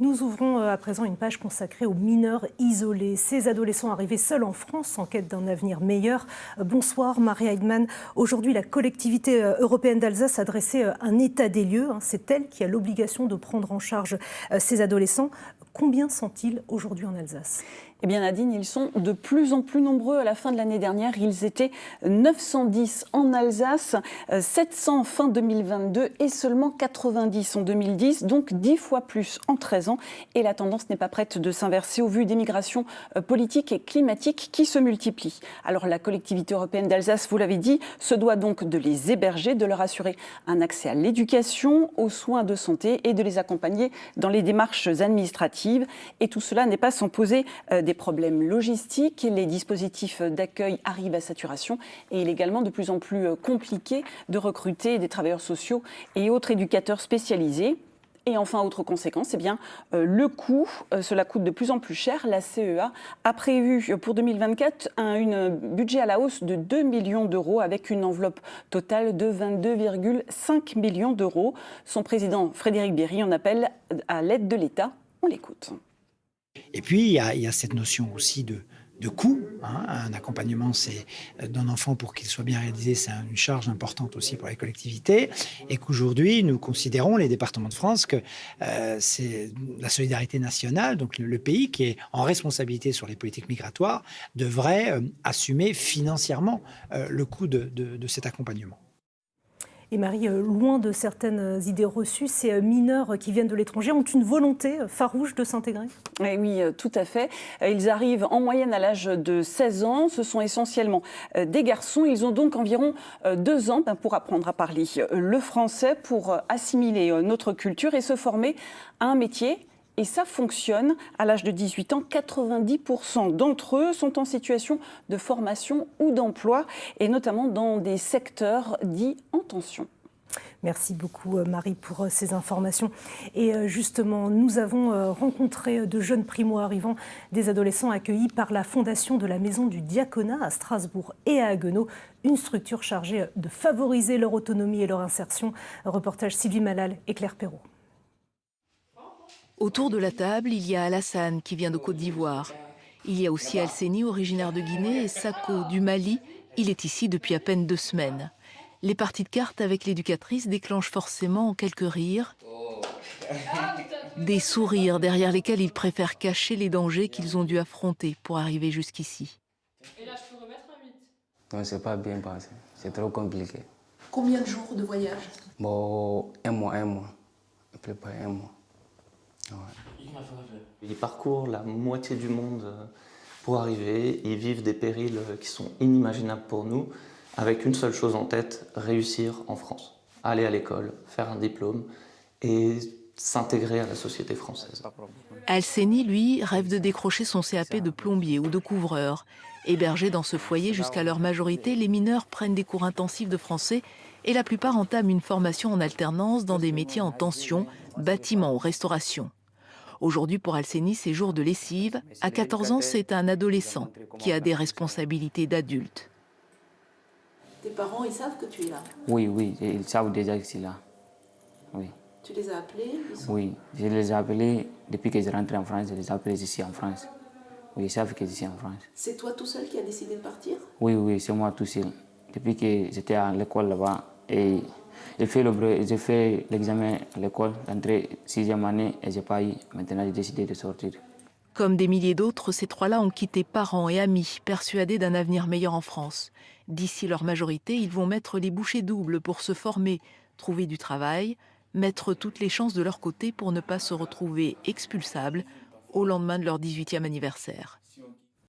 Nous ouvrons à présent une page consacrée aux mineurs isolés. Ces adolescents arrivés seuls en France en quête d'un avenir meilleur. Bonsoir Marie Heidmann. Aujourd'hui, la collectivité européenne d'Alsace a dressé un état des lieux. C'est elle qui a l'obligation de prendre en charge ces adolescents. Combien sont-ils aujourd'hui en Alsace ? Eh bien Nadine, ils sont de plus en plus nombreux. À la fin de l'année dernière, ils étaient 910 en Alsace, 700 fin 2022 et seulement 90 en 2010, donc 10 fois plus en 13 ans. Et la tendance n'est pas prête de s'inverser au vu des migrations politiques et climatiques qui se multiplient. Alors la collectivité européenne d'Alsace, vous l'avez dit, se doit donc de les héberger, de leur assurer un accès à l'éducation, aux soins de santé et de les accompagner dans les démarches administratives. Et tout cela n'est pas sans poser des problèmes logistiques, les dispositifs d'accueil arrivent à saturation et il est également de plus en plus compliqué de recruter des travailleurs sociaux et autres éducateurs spécialisés. Et enfin, autre conséquence, le coût, cela coûte de plus en plus cher. La CEA a prévu pour 2024 un budget à la hausse de 2 millions d'euros avec une enveloppe totale de 22,5 millions d'euros. Son président Frédéric Bierry en appelle à l'aide de l'État. On l'écoute. Et puis, il y a cette notion aussi de coût. Un accompagnement d'un enfant pour qu'il soit bien réalisé, c'est une charge importante aussi pour les collectivités. Et qu'aujourd'hui, nous considérons, les départements de France, que c'est la solidarité nationale, donc le pays qui est en responsabilité sur les politiques migratoires, devrait assumer financièrement le coût de cet accompagnement. Et Marie, loin de certaines idées reçues, ces mineurs qui viennent de l'étranger ont une volonté farouche de s'intégrer ? Oui, tout à fait. Ils arrivent en moyenne à l'âge de 16 ans. Ce sont essentiellement des garçons. Ils ont donc environ 2 ans pour apprendre à parler le français, pour assimiler notre culture et se former à un métier. Et ça fonctionne. À l'âge de 18 ans, 90% d'entre eux sont en situation de formation ou d'emploi, et notamment dans des secteurs dits en tension. Merci beaucoup Marie pour ces informations. Et justement, nous avons rencontré de jeunes primo-arrivants, des adolescents accueillis par la fondation de la Maison du Diaconat à Strasbourg et à Haguenau, une structure chargée de favoriser leur autonomie et leur insertion. Reportage Sylvie Malal et Claire Perrault. Autour de la table, il y a Alassane qui vient de Côte d'Ivoire. Il y a aussi Alseni, originaire de Guinée, et Sako du Mali. Il est ici depuis à peine 2 semaines. Les parties de cartes avec l'éducatrice déclenchent forcément quelques rires. Des sourires derrière lesquels ils préfèrent cacher les dangers qu'ils ont dû affronter pour arriver jusqu'ici. Et là, je peux remettre un 8. Non, c'est pas bien passé. C'est trop compliqué. Combien de jours de voyage ? Bon, un mois. À peu près 1 mois. Ouais. Ils parcourent la moitié du monde pour arriver. Ils vivent des périls qui sont inimaginables pour nous, avec une seule chose en tête, réussir en France. Aller à l'école, faire un diplôme et s'intégrer à la société française. Alseni, lui, rêve de décrocher son CAP de plombier ou de couvreur. Hébergés dans ce foyer jusqu'à leur majorité, les mineurs prennent des cours intensifs de français et la plupart entament une formation en alternance dans des métiers en tension, bâtiment ou restauration. Aujourd'hui, pour Alseni, c'est jour de lessive. À 14 ans, c'est un adolescent qui a des responsabilités d'adulte. Tes parents, ils savent que tu es là ? Oui, ils savent déjà que je suis là. Oui. Tu les as appelés ? Oui, je les ai appelés depuis que je rentre en France, je les ai appelés ici en France. Oui, ils savent que je suis en France. C'est toi tout seul qui as décidé de partir ? Oui, c'est moi tout seul. Depuis que j'étais à l'école là-bas, et j'ai fait l'examen à l'école, d'entrée 6e année, et je n'ai pas eu. Maintenant, j'ai décidé de sortir. Comme des milliers d'autres, ces 3-là ont quitté parents et amis, persuadés d'un avenir meilleur en France. D'ici leur majorité, ils vont mettre les bouchées doubles pour se former, trouver du travail, mettre toutes les chances de leur côté pour ne pas se retrouver expulsables au lendemain de leur 18e anniversaire.